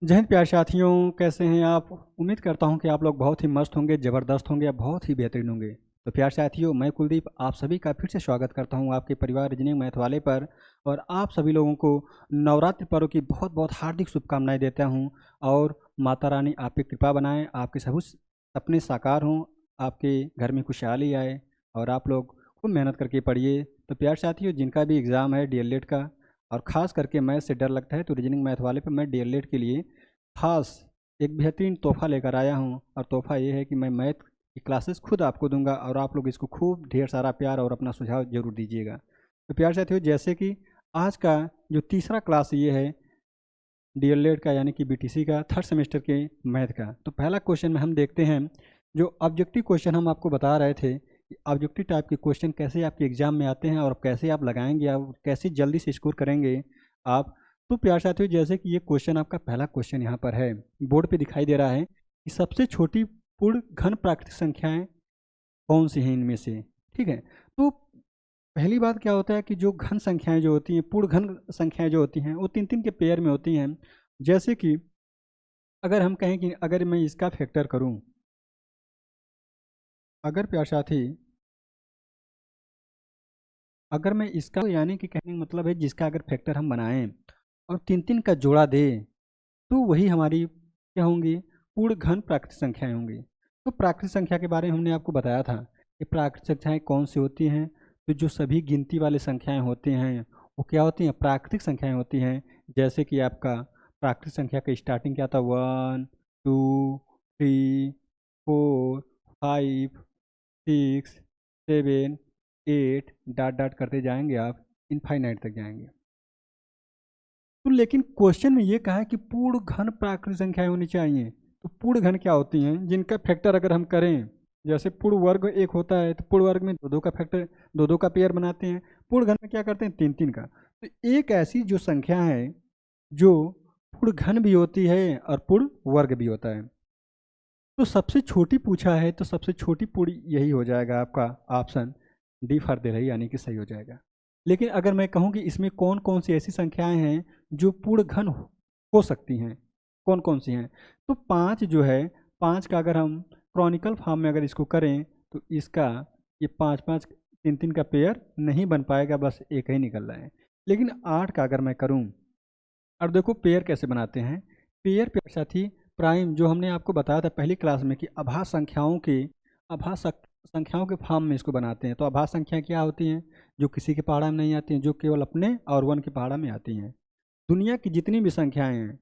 जय हिंद प्यारे साथियों, कैसे हैं आप। उम्मीद करता हूं कि आप लोग बहुत ही मस्त होंगे, ज़बरदस्त होंगे या बहुत ही बेहतरीन होंगे। तो प्यारे साथियों, मैं कुलदीप आप सभी का फिर से स्वागत करता हूं आपके परिवार रीजनिंग मैथ वाले पर। और आप सभी लोगों को नवरात्रि पर्व की बहुत बहुत हार्दिक शुभकामनाएं देता हूं। और माता रानी आप पे कृपा बनाएं, आपके सभी सपने साकार हों, आपके घर में खुशहाली आए और आप लोग खूब मेहनत करके पढ़िए। तो प्यारे साथियों, जिनका भी एग्ज़ाम है डीएलएड का और ख़ास करके मैथ से डर लगता है, तो रीजनिंग मैथ वाले पर मैं डीएलएड के लिए ख़ास एक बेहतरीन तोहफ़ा लेकर आया हूँ। और तोहफ़ा ये है कि मैं मैथ की क्लासेस खुद आपको दूंगा और आप लोग इसको खूब ढेर सारा प्यार और अपना सुझाव ज़रूर दीजिएगा। तो प्यार साथियों, जैसे कि आज का जो तीसरा क्लास ये है डीएलएड का, यानी कि बीटीसी का थर्ड सेमेस्टर के मैथ का। तो पहला क्वेश्चन में हम देखते हैं, जो ऑब्जेक्टिव क्वेश्चन हम आपको बता रहे थे कि ऑब्जेक्टिव टाइप के क्वेश्चन कैसे आपके एग्जाम में आते हैं और कैसे आप लगाएंगे, आप कैसे जल्दी से स्कोर करेंगे आप। तो प्यार साथियों, जैसे कि ये क्वेश्चन आपका पहला क्वेश्चन यहाँ पर है, बोर्ड पे दिखाई दे रहा है कि सबसे छोटी पूर्ण घन प्राकृतिक संख्याएं कौन सी हैं इनमें से। ठीक है, तो पहली बात क्या होता है कि जो घन संख्याएं जो होती हैं, पूर्ण घन संख्याएं जो होती हैं, वो तीन तीन के पेयर में होती हैं। जैसे कि अगर हम कहें कि अगर मैं इसका फैक्टर करूं, अगर प्यार साथी अगर मैं इसका, यानी कि कहने का मतलब है जिसका अगर फैक्टर हम बनाएं और तीन तीन का जोड़ा दें, तो वही हमारी क्या होंगी, पूर्ण घन प्राकृतिक संख्याएं होंगी। तो प्राकृतिक संख्या के बारे में हमने आपको बताया था कि प्राकृतिक संख्याएं कौन सी होती हैं। तो जो सभी गिनती वाली संख्याएं होती हैं वो क्या होती हैं, प्राकृतिक संख्याएं होती हैं। जैसे कि आपका प्राकृतिक संख्या का स्टार्टिंग क्या था, 1 2 3 4 5 6 7 8 डाट डाट करते जाएंगे आप, इनफाइनाइट तक जाएंगे। तो लेकिन क्वेश्चन में ये कहा है कि पूर्ण घन प्राकृतिक संख्याएं होनी चाहिए। तो पूर्ण घन क्या होती हैं, जिनका फैक्टर अगर हम करें, जैसे पूर्ण वर्ग एक होता है तो पूर्ण वर्ग में दो दो का फैक्टर, दो दो का पेयर बनाते हैं। पूर्ण घन में क्या करते हैं, तीन तीन का। तो एक ऐसी जो संख्या है जो पूर्ण घन भी होती है और पूर्ण वर्ग भी होता है। तो सबसे छोटी पूछा है, तो सबसे छोटी पूरी यही हो जाएगा आपका ऑप्शन डी फॉर दिल्ली, यानी कि सही हो जाएगा। लेकिन अगर मैं कहूँ कि इसमें कौन कौन सी ऐसी संख्याएं हैं जो पूर्ण घन हो सकती हैं, कौन कौन सी हैं, तो पाँच जो है, पाँच का अगर हम क्रॉनिकल फॉर्म में अगर इसको करें तो इसका ये पाँच पाँच तीन तीन का पेयर नहीं बन पाएगा, बस एक ही निकल रहा है। लेकिन आठ का अगर मैं करूँ, और देखो पेयर कैसे बनाते हैं, पेयर पे साथी प्राइम जो हमने आपको बताया था पहली क्लास में कि आभास संख्याओं के, संख्याओं के फॉर्म में इसको बनाते हैं। तो आभास संख्या क्या होती हैं, जो किसी के पहाड़ा में नहीं आती हैं, जो केवल अपने और वन के पहाड़ा में आती हैं। दुनिया की जितनी भी संख्याएं हैं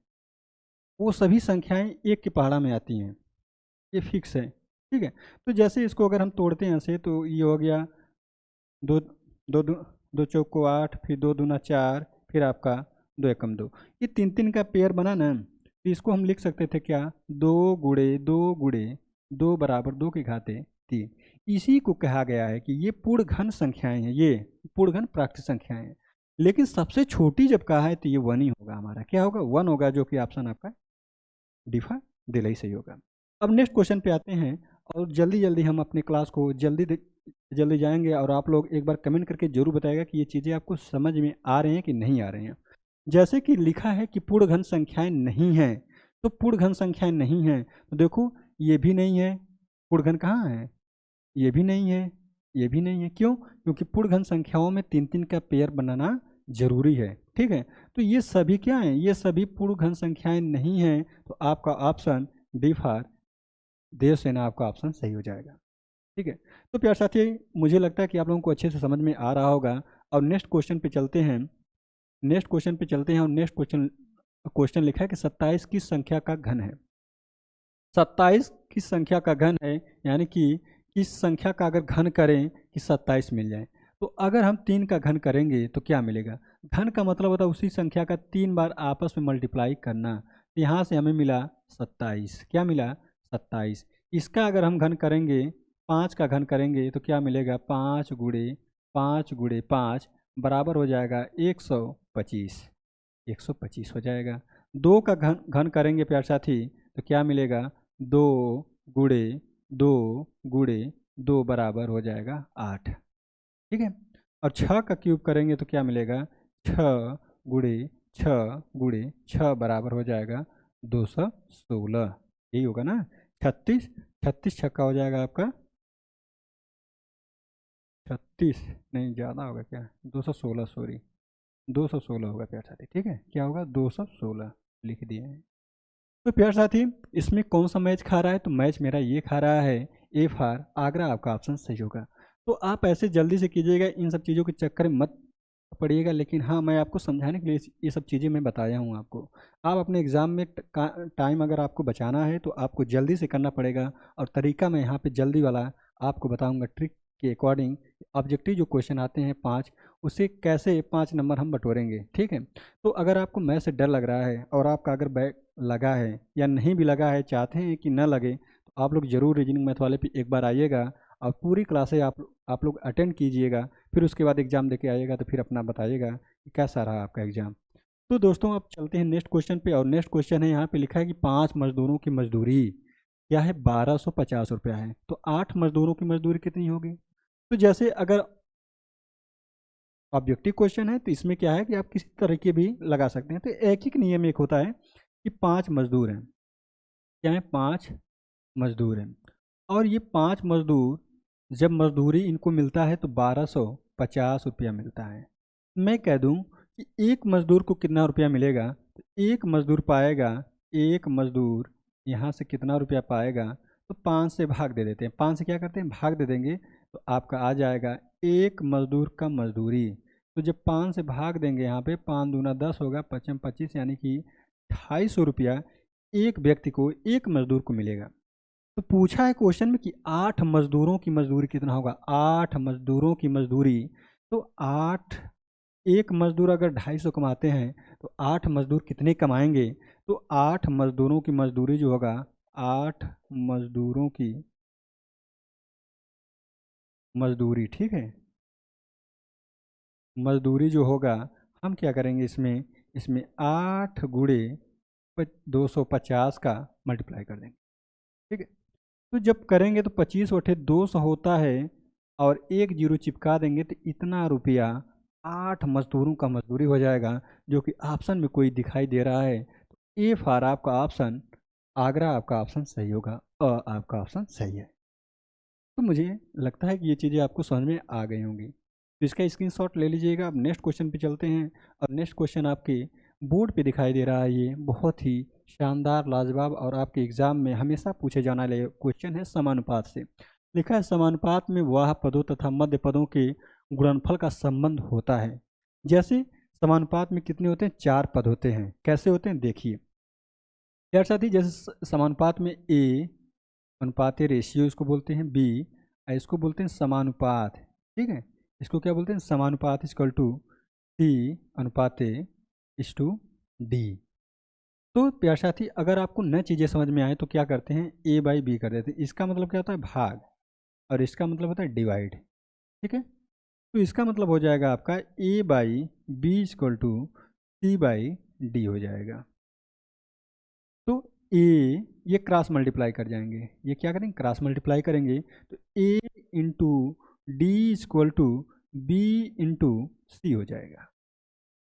वो सभी संख्याएं एक के पहाड़ा में आती हैं, ये फिक्स है। ठीक है, तो जैसे इसको अगर हम तोड़ते हैं ऐसे, तो ये हो गया दो दो दो, दो चौक को आठ, फिर दो दूना चार, फिर आपका दो एकम दो, ये तीन तीन का पेयर बना ना। तो इसको हम लिख सकते थे क्या, दो गुड़े दो बराबर दो की घाते तीन। इसी को कहा गया है कि ये पूर्ण घन संख्याएं हैं, ये पूर्ण घन प्राकृतिक संख्याएं हैं। लेकिन सबसे छोटी जब कहा है तो ये वन ही होगा, हमारा क्या होगा, वन होगा, जो कि ऑप्शन आपका डिफा दिल ही सही होगा। अब नेक्स्ट क्वेश्चन पे आते हैं, और जल्दी जल्दी हम अपने क्लास को जल्दी जाएंगे, और आप लोग एक बार कमेंट करके जरूर बताएगा कि ये चीज़ें आपको समझ में आ रही हैं कि नहीं आ रही हैं। जैसे कि लिखा है कि पूर्ण घन संख्याएं नहीं हैं, तो पूर्ण घन संख्याएं नहीं हैं, तो देखो ये भी नहीं है, पूर्ण घन कहाँ है, ये भी नहीं है, ये भी नहीं है। क्यों, क्योंकि पूर्ण घन संख्याओं में तीन तीन का पेयर बनाना जरूरी है। ठीक है, तो ये सभी क्या हैं, ये सभी पूर्ण घन संख्याएं नहीं हैं। तो आपका ऑप्शन डी फॉर देवसेना आपका ऑप्शन सही हो जाएगा। ठीक है, तो प्यार साथी, मुझे लगता है कि आप लोगों को अच्छे से समझ में आ रहा होगा। और नेक्स्ट क्वेश्चन पे चलते हैं, और नेक्स्ट क्वेश्चन क्वेश्चन लिखा है कि 27 किस संख्या का घन है। 27 किस संख्या का घन है, यानी कि किस संख्या का अगर घन करें कि 27 मिल जाए। तो अगर हम तीन का घन करेंगे तो क्या मिलेगा, घन का मतलब होता है उसी संख्या का तीन बार आपस में मल्टीप्लाई करना। तो यहाँ से हमें मिला 27, क्या मिला 27। इसका अगर हम घन करेंगे, पाँच का घन करेंगे तो क्या मिलेगा, पाँच गुड़े पाँच बराबर हो जाएगा 125, 125 हो जाएगा। दो का घन घन करेंगे प्यार साथी, तो क्या मिलेगा, दो गुड़े दो गुड़े दो बराबर हो जाएगा 8। ठीक है, और छः का क्यूब करेंगे तो क्या मिलेगा, छः गुड़े छः बराबर हो जाएगा 216, यही होगा ना। 36, 36 छक्का हो जाएगा आपका 36, नहीं ज़्यादा होगा क्या, 216 सॉरी, 216 होगा प्यार साथी, ठीक है, क्या होगा 216 लिख दिए हैं। तो प्यार साथी इसमें कौन सा मैच खा रहा है, तो मैच मेरा ये खा रहा है ए फॉर आगरा, आपका ऑप्शन सही होगा। तो आप ऐसे जल्दी से कीजिएगा, इन सब चीज़ों के चक्कर में मत पड़िएगा, लेकिन हाँ मैं आपको समझाने के लिए ये सब चीज़ें मैं बताया हूँ आपको। आप अपने एग्ज़ाम में टाइम अगर आपको बचाना है तो आपको जल्दी से करना पड़ेगा, और तरीका मैं यहाँ पे जल्दी वाला आपको बताऊँगा ट्रिक के अकॉर्डिंग। ऑब्जेक्टिव जो क्वेश्चन आते हैं 5, उससे कैसे 5 नंबर हम बटोरेंगे, ठीक है। तो अगर आपको मैथ से डर लग रहा है और आपका अगर बैक लगा है या नहीं भी लगा है, चाहते हैं कि ना लगे, तो आप लोग ज़रूर रीजनिंग मैथ वाले पे एक बार आइएगा और पूरी क्लासें आप लोग अटेंड कीजिएगा, फिर उसके बाद एग्ज़ाम देके आइएगा, तो फिर अपना बताइएगा कि कैसा रहा आपका एग्ज़ाम। तो दोस्तों अब चलते हैं नेक्स्ट क्वेश्चन पे, और नेक्स्ट क्वेश्चन है यहाँ पे लिखा है कि 5 मजदूरों की मजदूरी क्या है, 1250 रुपया है। तो 8 मजदूरों की मजदूरी कितनी होगी। तो जैसे अगर ऑब्जेक्टिव क्वेश्चन है तो इसमें क्या है कि आप किसी तरीके भी लगा सकते हैं। तो एक ही नियम एक होता है कि 5 मजदूर हैं, क्या है 5 मजदूर हैं, और ये 5 मजदूर जब मजदूरी इनको मिलता है तो 1250 रुपया मिलता है। मैं कह दूं कि एक मजदूर को कितना रुपया मिलेगा, तो एक मजदूर पाएगा, एक मजदूर यहाँ से कितना रुपया पाएगा, तो 5 से भाग दे देते हैं, 5 से क्या करते हैं भाग दे देंगे, तो आपका आ जाएगा एक मजदूर का मजदूरी। तो जब 5 से भाग देंगे यहाँ पे, 5 दूना 10 होगा, 5 25, यानी कि 250 रुपया एक व्यक्ति को, एक मजदूर को मिलेगा। तो पूछा है क्वेश्चन में कि 8 मजदूरों की मजदूरी कितना होगा, 8 मजदूरों की मजदूरी। तो 8, एक मजदूर अगर 250 कमाते हैं तो 8 मजदूर कितने कमाएंगे, तो 8 मजदूरों की मजदूरी जो होगा, 8 मजदूरों की मजदूरी, ठीक है, मजदूरी जो होगा, हम क्या करेंगे इसमें, इसमें 8 गुणे 250 का मल्टीप्लाई कर देंगे, ठीक है। तो जब करेंगे तो 25 बटे 200 होता है, और एक जीरो चिपका देंगे तो इतना रुपया 8 मजदूरों का मजदूरी हो जाएगा, जो कि ऑप्शन में कोई दिखाई दे रहा है। तो ए फॉर आपका ऑप्शन आगरा, आपका ऑप्शन सही होगा, आपका ऑप्शन सही है। तो मुझे लगता है कि ये चीज़ें आपको समझ में आ गई होंगी, तो इसका स्क्रीनशॉट ले लीजिएगा। अब नेक्स्ट क्वेश्चन पे चलते हैं, और नेक्स्ट क्वेश्चन आपके बोर्ड पे दिखाई दे रहा है, ये बहुत ही शानदार लाजवाब और आपके एग्जाम में हमेशा पूछे जाने वाले क्वेश्चन है समानुपात से। लिखा है समानुपात में वाह पदों तथा मध्य पदों के गुणनफल का संबंध होता है। जैसे समानुपात में कितने होते हैं, 4 पद होते हैं, कैसे होते हैं देखिए यार साथी। जैसे समानुपात में ए अनुपात रेशियो इसको बोलते हैं, बी इसको बोलते हैं समानुपात, ठीक है, इसको क्या बोलते हैं समानुपात इक्वल टू सी अनुपात इस टू डी। तो प्यार साथी अगर आपको नई चीज़ें समझ में आए तो क्या करते हैं, ए बाई बी कर देते हैं। इसका मतलब क्या होता है भाग, और इसका मतलब होता है डिवाइड, ठीक है। तो इसका मतलब हो जाएगा आपका A by B equal to C by D हो जाएगा। तो ए ये क्रॉस मल्टीप्लाई कर जाएंगे, ये क्या करेंगे क्रॉस मल्टीप्लाई करेंगे, तो A into D equal to B into C हो जाएगा।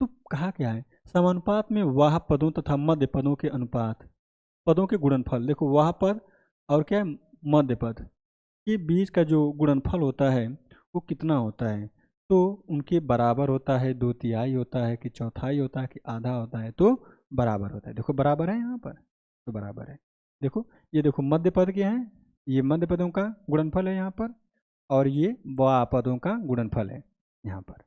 तो कहा क्या है, समानुपात में वाह पदों तथा मध्य पदों के अनुपात, पदों के गुणनफल, देखो वाह पद और क्या है मध्य पद, के बीच का जो गुणनफल होता है वो कितना होता है, तो उनके बराबर होता है, 2/3 होता है कि चौथाई होता है कि आधा होता है, तो बराबर होता है। देखो बराबर है यहाँ पर, तो बराबर है। देखो ये देखो मध्य पद क्या है, ये मध्य पदों का गुणनफल है यहाँ पर, और ये वा पदों का गुणनफल है यहाँ पर।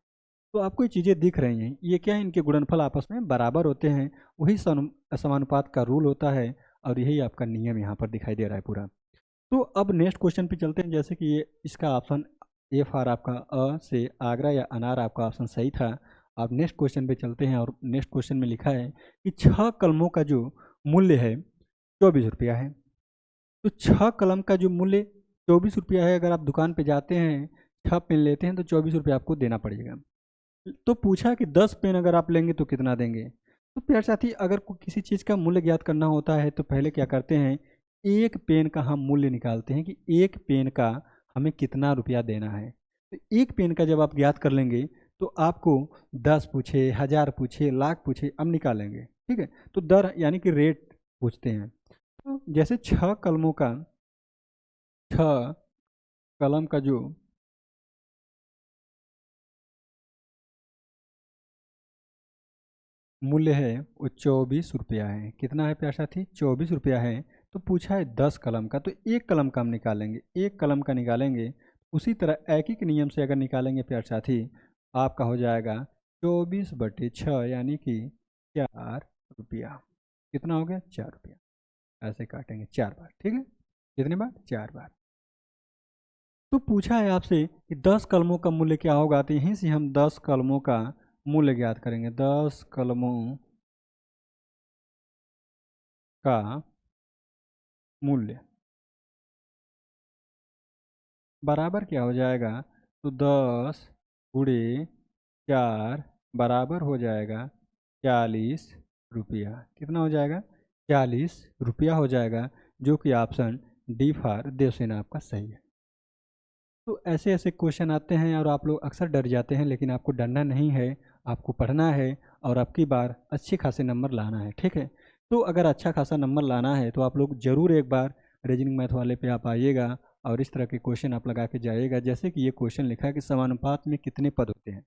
तो आपको ये चीज़ें दिख रही हैं, ये क्या है, इनके गुणनफल आपस में बराबर होते हैं, वही समानुपात का रूल होता है, और यही आपका नियम यहाँ पर दिखाई दे रहा है पूरा। तो अब नेक्स्ट क्वेश्चन पे चलते हैं, जैसे कि ये इसका ऑप्शन ए फॉर आपका अ से आगरा या अनार आपका ऑप्शन सही था। अब नेक्स्ट क्वेश्चन पे चलते हैं, और नेक्स्ट क्वेश्चन में लिखा है कि 6 कलमों का जो मूल्य है 24 रुपया है। तो 6 कलम का जो मूल्य 24 रुपया है, अगर आप दुकान पे जाते हैं 6 पेन लेते हैं तो 24 रुपया आपको देना पड़ेगा। तो पूछा कि 10 पेन अगर आप लेंगे तो कितना देंगे। तो प्यार साथी अगर किसी चीज़ का मूल्य ज्ञात करना होता है तो पहले क्या करते हैं, एक पेन का हम मूल्य निकालते हैं कि एक पेन का हमें कितना रुपया देना है। तो एक पेन का जब आप ज्ञात कर लेंगे तो आपको 10 पूछे, 1000 पूछे, लाख पूछे, अब निकालेंगे, ठीक है। तो दर यानी कि रेट पूछते हैं। तो जैसे 6 कलम का जो मूल्य है वो 24 रुपया है। कितना है प्यार साथी? 24 रुपया है। तो पूछा है 10 कलम का, तो 1 कलम का हम निकालेंगे, 1 कलम का निकालेंगे। उसी तरह एक ही के नियम से अगर निकालेंगे प्यार साथी, आपका हो जाएगा 24/6 यानी कि 4 रुपया। कितना हो गया? 4 रुपया। ऐसे काटेंगे 4 बार, ठीक है? कितने बार? 4 बार। तो पूछा है आपसे कि 10 कलमों का मूल्य क्या होगा, तो यहीं से हम 10 कलमों का मूल्य ज्ञात करेंगे। 10 कलमों का मूल्य बराबर क्या हो जाएगा? तो 10 × 4 बराबर हो जाएगा 40 रुपया। कितना हो जाएगा? 40 रुपया हो जाएगा, जो कि ऑप्शन डी फॉर देवसेना आपका सही है। तो ऐसे ऐसे क्वेश्चन आते हैं और आप लोग अक्सर डर जाते हैं, लेकिन आपको डरना नहीं है, आपको पढ़ना है और आपकी बार अच्छे खासे नंबर लाना है, ठीक है? तो अगर अच्छा खासा नंबर लाना है तो आप लोग ज़रूर एक बार रीजनिंग मैथ वाले पे आप आइएगा और इस तरह के क्वेश्चन आप लगा के जाइएगा। जैसे कि ये क्वेश्चन लिखा है कि समानुपात में कितने पद होते हैं।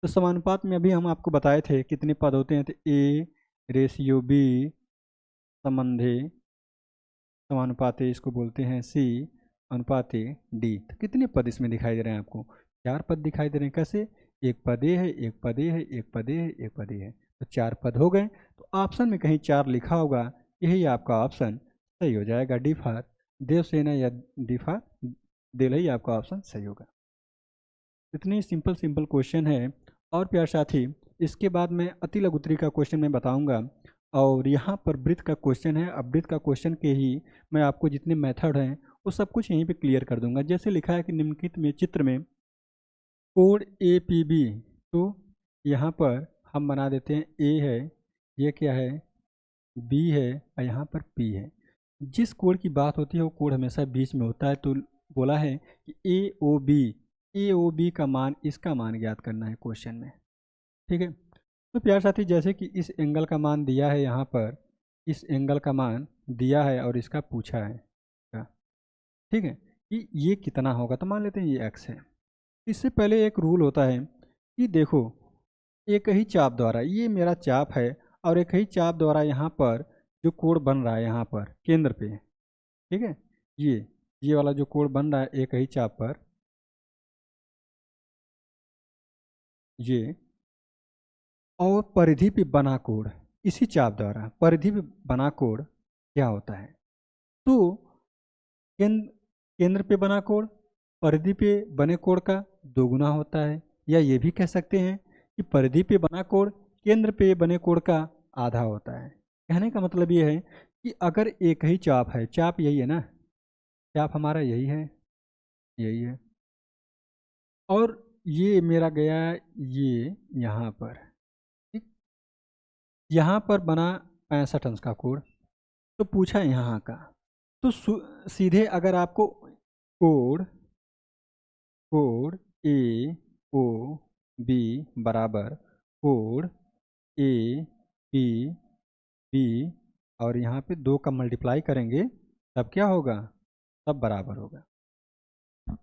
तो समानुपात में अभी हम आपको बताए थे कितने पद होते हैं, तो A/B संबंधे समानुपाते इसको बोलते हैं C अनुपाते D। तो कितने पद इसमें दिखाई दे रहे हैं आपको? 4 पद दिखाई दे रहे हैं। कैसे? एक पद ए है, एक पद ए है, एक पद ए है, एक पद ए है, तो 4 पद हो गए। तो ऑप्शन में कहीं 4 लिखा होगा, यही आपका ऑप्शन सही हो जाएगा। डी फॉर देवसेना या डी फॉर दिल्ली आपका ऑप्शन सही होगा। इतनी सिंपल सिंपल क्वेश्चन है। और प्यार साथी, इसके बाद मैं अति लघुत्री का क्वेश्चन मैं बताऊंगा और यहाँ पर वृत्त का क्वेश्चन है। अब वृत्त का क्वेश्चन के ही मैं आपको जितने मेथड हैं वो सब कुछ यहीं पे क्लियर कर दूंगा। जैसे लिखा है कि निम्नलिखित में चित्र में कोण APB, तो यहाँ पर हम बना देते हैं A है, ये क्या है? B है और यहाँ पर P है। जिस कोण की बात होती है वो कोण हमेशा बीच में होता है। तो बोला है कि AOB का मान, इसका मान ज्ञात करना है क्वेश्चन में, ठीक है? तो प्यार साथी, जैसे कि इस एंगल का मान दिया है, यहाँ पर इस एंगल का मान दिया है और इसका पूछा है, ठीक है, कि ये कितना होगा। तो मान लेते हैं ये x है। इससे पहले एक रूल होता है कि देखो, एक ही चाप द्वारा, ये मेरा चाप है और एक ही चाप द्वारा यहाँ पर जो कोण बन रहा है यहाँ पर केंद्र पे, ठीक है, ये वाला जो कोण बन रहा है एक ही चाप पर, ये और परिधि पे बना कोण, इसी चाप द्वारा परिधि पे बना कोण क्या होता है? तो केंद्र केंद्र पे बना कोण परिधि पे बने कोण का दोगुना होता है, या ये भी कह सकते हैं कि परिधि पे बना कोण केंद्र पे बने कोण का आधा होता है। कहने का मतलब ये है कि अगर एक ही चाप है, चाप यही है ना, चाप हमारा यही है, यही है, और ये मेरा गया ये यहाँ पर, ठीक, यहाँ पर बना 65 अंश का कोण। तो पूछा है यहाँ का, तो सीधे अगर आपको कोण कोण AOB बराबर कोण APB और यहाँ पे 2 का मल्टीप्लाई करेंगे तब क्या होगा? तब बराबर होगा।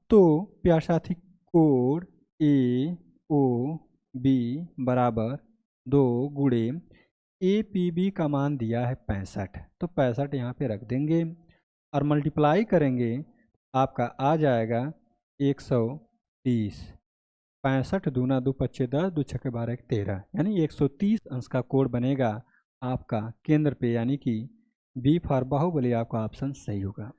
तो प्यार साथी, कोण AOB बराबर 2 गुणे APB का मान दिया है 65, तो 65 यहाँ पे रख देंगे और मल्टीप्लाई करेंगे, आपका आ जाएगा 130। 65 दूना 2 पच्चे 10, 2 छक्के 12 1 13, यानी 130 अंश का कोण बनेगा आपका केंद्र पे, यानी कि बी फॉर बाहुबली आपका ऑप्शन सही होगा।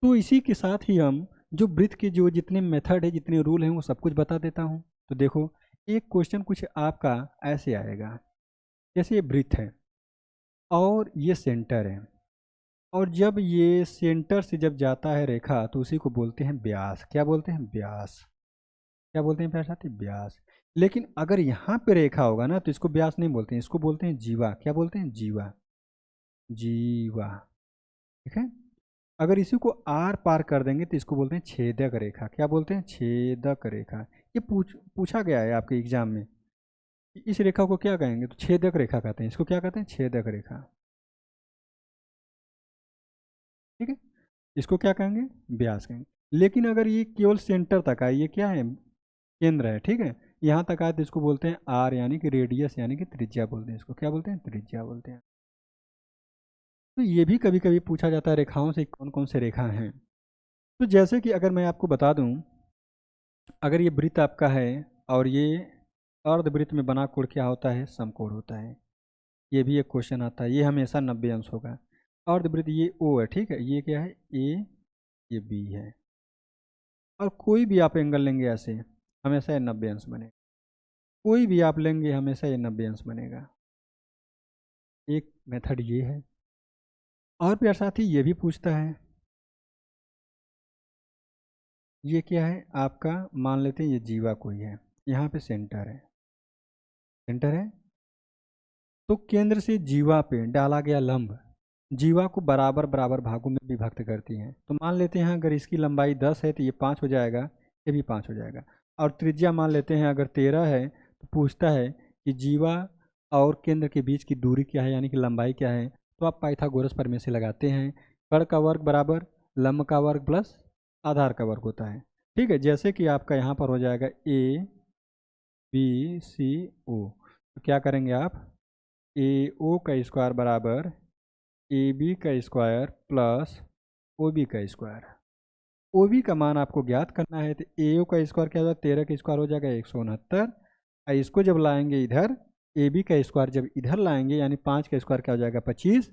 तो इसी के साथ ही हम जो वृत्त के जो जितने मेथड है, जितने रूल हैं, वो सब कुछ बता देता हूँ। तो देखो, एक क्वेश्चन कुछ आपका ऐसे आएगा, जैसे ये वृत्त है और ये सेंटर है, और जब ये सेंटर से जब जाता है रेखा तो उसी को बोलते हैं व्यास। क्या बोलते हैं? व्यास। क्या बोलते हैं प्यारे साथी? व्यास। लेकिन अगर यहाँ पे रेखा होगा ना तो इसको व्यास नहीं बोलते हैं, इसको बोलते हैं जीवा। क्या बोलते हैं? जीवा। जीवा, ठीक है। अगर इसी को आर पार कर देंगे तो इसको बोलते हैं छेदक रेखा। क्या बोलते हैं? छेदक रेखा। ये पूछा गया है आपके एग्जाम में, इस रेखा को क्या कहेंगे? तो छेदक रेखा कहते हैं। इसको क्या कहते हैं? छेदक रेखा। इसको क्या कहेंगे, व्यास कहेंगे। लेकिन अगर ये केवल सेंटर तक आए, ये क्या है, केंद्र है, ठीक है, यहाँ तक आए तो इसको बोलते हैं आर, यानी कि रेडियस, यानी कि त्रिज्या बोलते हैं। इसको क्या बोलते हैं, त्रिज्या बोलते हैं। तो ये भी कभी कभी पूछा जाता है रेखाओं से कौन कौन से रेखा हैं। तो जैसे कि अगर मैं आपको बता दूं, अगर ये वृत्त आपका है और ये अर्धवृत्त में बना कोण क्या होता है, समकोण होता है। ये भी एक क्वेश्चन आता है, ये हमेशा 90 अंश होगा। अर्धवृत्त ये ओ है, ठीक है, ये क्या है ए, ये बी है, और कोई भी आप एंगल लेंगे ऐसे हमेशा ये 90 अंश बनेगा। कोई भी आप लेंगे हमेशा ये 90 अंश बनेगा। एक मेथड ये है। और प्यार साथी ये भी पूछता है, ये क्या है आपका, मान लेते हैं ये जीवा कोई है, यहाँ पे सेंटर है, सेंटर है, तो केंद्र से जीवा पे डाला गया लंब जीवा को बराबर बराबर भागों में विभक्त करती हैं। तो मान लेते हैं अगर इसकी लंबाई 10 है तो ये 5 हो जाएगा, ये भी 5 हो जाएगा। और त्रिज्या मान लेते हैं अगर 13 है, तो पूछता है कि जीवा और केंद्र के बीच की दूरी क्या है, यानी कि लंबाई क्या है। तो आप पाइथागोरस प्रमेय से लगाते हैं, कर्ण का वर्ग बराबर लंब का वर्ग प्लस आधार का वर्ग होता है, ठीक है। जैसे कि आपका यहाँ पर हो जाएगा ए बी सी ओ, तो क्या करेंगे आप, ए ओ का स्क्वायर बराबर ए बी का स्क्वायर प्लस ओ बी का स्क्वायर। ओ बी का मान आपको ज्ञात करना है, तो ए ओ का स्क्वायर क्या होगा, 13 का स्क्वायर हो जाएगा 169। और इसको जब लाएंगे इधर, ए बी का स्क्वायर जब इधर लाएंगे, यानी 5 का स्क्वायर क्या हो जाएगा 25,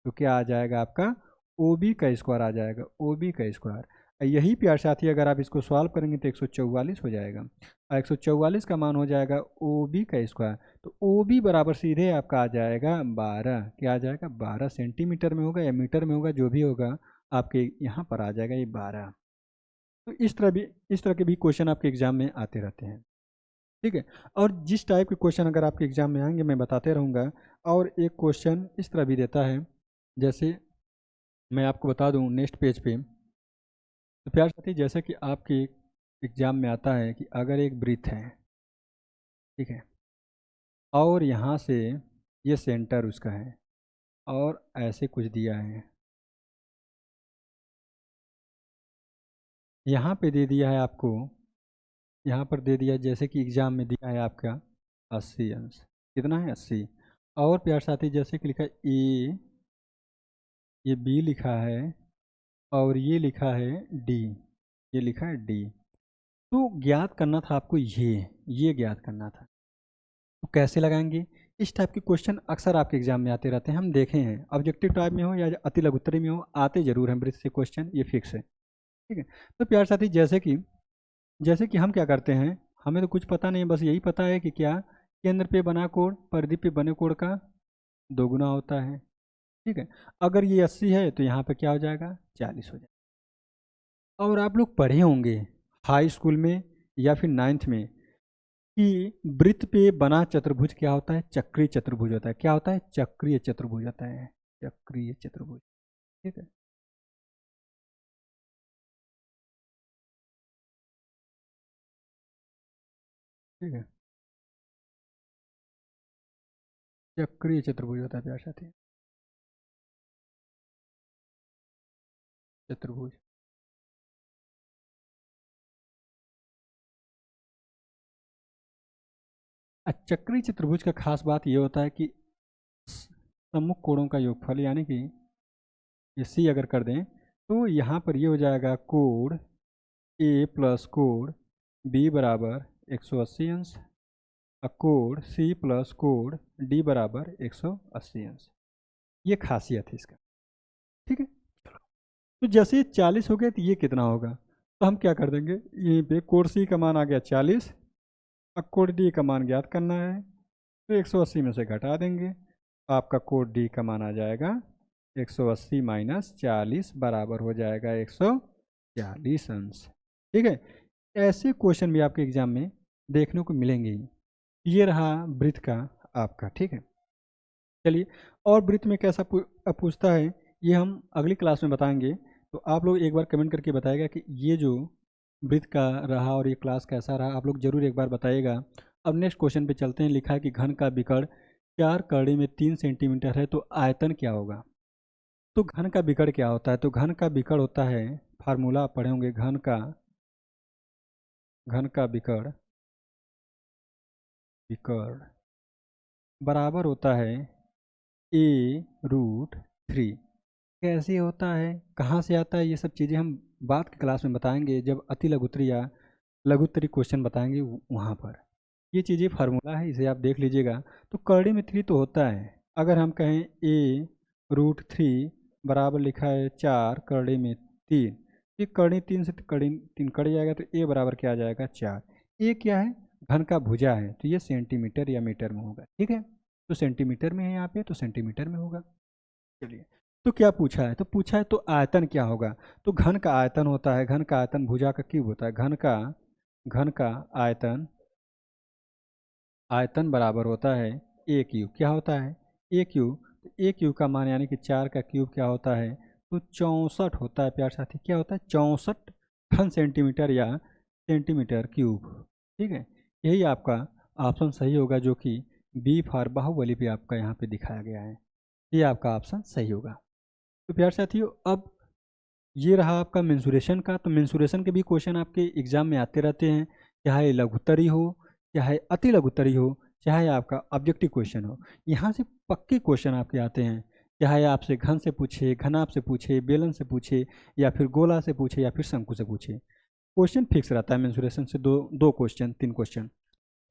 तो क्या आ जाएगा आपका ओ बी का स्क्वायर आ जाएगा, ओ बी का स्क्वायर। यही प्यार साथी अगर आप इसको सॉल्व करेंगे तो 144 हो जाएगा, और 144 का मान हो जाएगा ओ बी का स्क्वायर। तो ओ बी बराबर सीधे आपका आ जाएगा 12, क्या आ जाएगा 12 सेंटीमीटर में होगा या मीटर में होगा, जो भी होगा आपके यहाँ पर आ जाएगा ये 12। तो इस तरह के भी क्वेश्चन आपके एग्जाम में आते रहते हैं, ठीक है। और जिस टाइप के क्वेश्चन अगर आपके एग्जाम में आएंगे मैं बताते रहूँगा। और एक क्वेश्चन इस तरह भी देता है, जैसे मैं आपको बता दूं नेक्स्ट पेज पे, तो प्यार साथी जैसे कि आपके एग्जाम में आता है कि अगर एक वृत्त है, ठीक है, और यहाँ से ये सेंटर उसका है और ऐसे कुछ दिया है, यहाँ पे दे दिया है आपको, यहाँ पर दे दिया जैसे कि एग्जाम में दिया है आपका 80 अंश, कितना है 80। और प्यार साथी जैसे कि लिखा है ए, ये बी लिखा है, और ये लिखा है डी, ये लिखा है डी। तो ज्ञात करना था आपको ये ज्ञात करना था। तो कैसे लगाएंगे, इस टाइप के क्वेश्चन अक्सर आपके एग्जाम में आते रहते हैं, हम देखे हैं ऑब्जेक्टिव टाइप में हो या अति लघुत्तरी में हो, आते जरूर हैं वृत्त से क्वेश्चन, ये फिक्स है, ठीक है। तो प्यार साथी जैसे कि हम क्या करते हैं, हमें तो कुछ पता नहीं, बस यही पता है कि क्या केंद्र पे बना कोण परिधि पे बने कोण का दोगुना होता है, ठीक है। अगर ये 80 है तो यहाँ पे क्या हो जाएगा 40 हो जाएगा। और आप लोग पढ़े होंगे हाई स्कूल में या फिर 9th में कि वृत्त पे बना चतुर्भुज क्या होता है, चक्रीय चतुर्भुज होता है। क्या होता है, चक्रीय चतुर्भुज होता है, चक्रीय चतुर्भुज, ठीक है। ठीक है, चक्रीय चतुर्भुज होता है प्यार साथी, चतुर्भुज। चक्रीय चतुर्भुज का खास बात ये होता है कि सम्मुख कोणों का योगफल, यानी कि ये सी अगर कर दें तो यहाँ पर ये हो जाएगा कोण ए प्लस कोण बी बराबर 180 अंश, और कोण सी प्लस कोण डी बराबर 180 अंश। ये खासियत है इसका, ठीक है। तो जैसे ये 40 हो गया तो ये कितना होगा, तो हम क्या कर देंगे, यहीं पे कोण सी का मान आ गया 40, अब कोण डी का मान ज्ञात करना है, तो 180 में से घटा देंगे, आपका कोण डी का मान आ जाएगा 180 माइनस 40 बराबर हो जाएगा 140 अंश, ठीक है। ऐसे क्वेश्चन भी आपके एग्जाम में देखने को मिलेंगे ही। ये रहा वृत्त का आपका, ठीक है। चलिए, और वृत्त में कैसा पूछता है ये हम अगली क्लास में बताएंगे। तो आप लोग एक बार कमेंट करके बताइएगा कि ये जो वृत्त का रहा और ये क्लास कैसा रहा, आप लोग जरूर एक बार बताइएगा। अब नेक्स्ट क्वेश्चन पे चलते हैं। लिखा है कि घन का विकर्ण 4 कड़ी में 3 सेंटीमीटर है, तो आयतन क्या होगा। तो घन का विकर्ण क्या होता है? तो घन का विकर्ण होता है, फार्मूला आप पढ़े होंगे, घन का विकर्ण बराबर होता है a√3। कैसे होता है, कहाँ से आता है, ये सब चीज़ें हम बाद की क्लास में बताएंगे, जब अति लघुत्तरी या लघुत्तरी क्वेश्चन बताएंगे वहाँ पर। ये चीज़ें फार्मूला है, इसे आप देख लीजिएगा। तो करड़ी में 3 तो होता है। अगर हम कहें a√3 बराबर लिखा है 4, करड़ी में 3, ये करड़ी 3 से करड़ी 3 कट जाएगा, तो a बराबर क्या आ जाएगा? 4। a क्या है? घन का भुजा है, तो ये सेंटीमीटर या मीटर में होगा। ठीक है, तो सेंटीमीटर में है यहाँ पे, तो सेंटीमीटर में होगा। चलिए, तो क्या पूछा है? तो पूछा है तो आयतन क्या होगा? तो घन का आयतन होता है, घन का आयतन भुजा का क्यूब होता है। घन का आयतन बराबर होता है ए क्यूब। क्या होता है? ए क्यूब। तो ए क्यूब का मान यानी कि 4 का क्यूब क्या होता है? तो 64 होता है प्यार साथी। क्या होता है? 64 घन सेंटीमीटर या सेंटीमीटर क्यूब। ठीक है, यही आपका ऑप्शन सही होगा, जो कि बी फॉर बाहुबली पे आपका यहाँ पे दिखाया गया है। ये आपका ऑप्शन सही होगा। तो प्यार साथियों, अब ये रहा आपका मेंसुरेशन का। तो मेंसुरेशन के भी क्वेश्चन आपके एग्जाम में आते रहते हैं, चाहे लघुत्तरी हो, चाहे अति लघुत्तरी हो, चाहे आपका ऑब्जेक्टिव क्वेश्चन हो। यहाँ से पक्के क्वेश्चन आपके आते हैं, चाहे आपसे घन से पूछे, घनाभ से पूछे, बेलन से पूछे, या फिर गोला से पूछे, या फिर शंकु से पूछे। क्वेश्चन फिक्स रहता है मेंसुरेशन से, दो क्वेश्चन, 3 क्वेश्चन।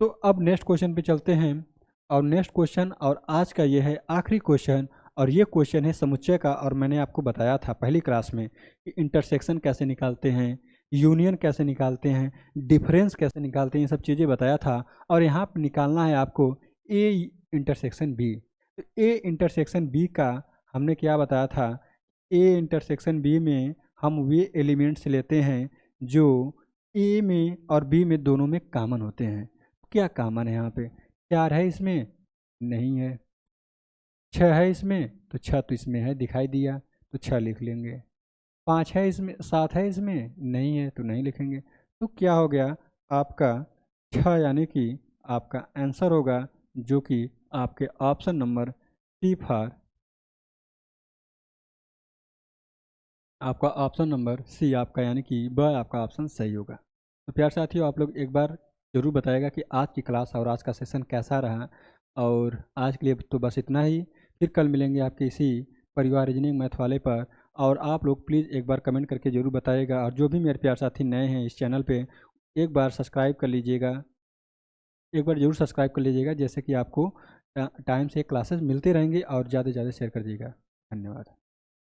तो अब नेक्स्ट क्वेश्चन पे चलते हैं। और नेक्स्ट क्वेश्चन, और आज का ये है आखिरी क्वेश्चन, और ये क्वेश्चन है समुच्चय का। और मैंने आपको बताया था पहली क्लास में कि इंटरसेक्शन कैसे निकालते हैं, यूनियन कैसे निकालते हैं, डिफरेंस कैसे निकालते हैं, ये सब चीज़ें बताया था। और यहाँ पर निकालना है आपको ए इंटरसेक्शन बी। तो ए इंटरसेक्शन बी का हमने क्या बताया था? ए इंटरसेक्शन बी में हम वे एलिमेंट्स लेते हैं जो ए में और बी में दोनों में कॉमन होते हैं। क्या कॉमन है यहाँ पे? 4 है इसमें? नहीं है। 6 है इसमें? तो 6 तो इसमें है, दिखाई दिया, तो 6 लिख लेंगे। 5 है इसमें? 7 है इसमें? नहीं है, तो नहीं लिखेंगे। तो क्या हो गया आपका? 6, यानी कि आपका आंसर होगा, जो कि आपके ऑप्शन नंबर सी फॉर आपका ऑप्शन नंबर सी आपका, यानी कि ब आपका ऑप्शन सही होगा। तो प्यार साथियों, आप लोग एक बार ज़रूर बताएगा कि आज की क्लास और आज का सेशन कैसा रहा। और आज के लिए तो बस इतना ही। फिर कल मिलेंगे आपके इसी परिवार रीजनिंग मैथ वाले पर। और आप लोग प्लीज़ एक बार कमेंट करके ज़रूर बताइएगा। और जो भी मेरे प्यार साथी नए हैं इस चैनल पे, एक बार सब्सक्राइब कर लीजिएगा, एक बार ज़रूर सब्सक्राइब कर लीजिएगा, जैसे कि आपको टाइम से क्लासेस मिलते रहेंगे। और ज़्यादा से ज़्यादा शेयर कर दीजिएगा। धन्यवाद।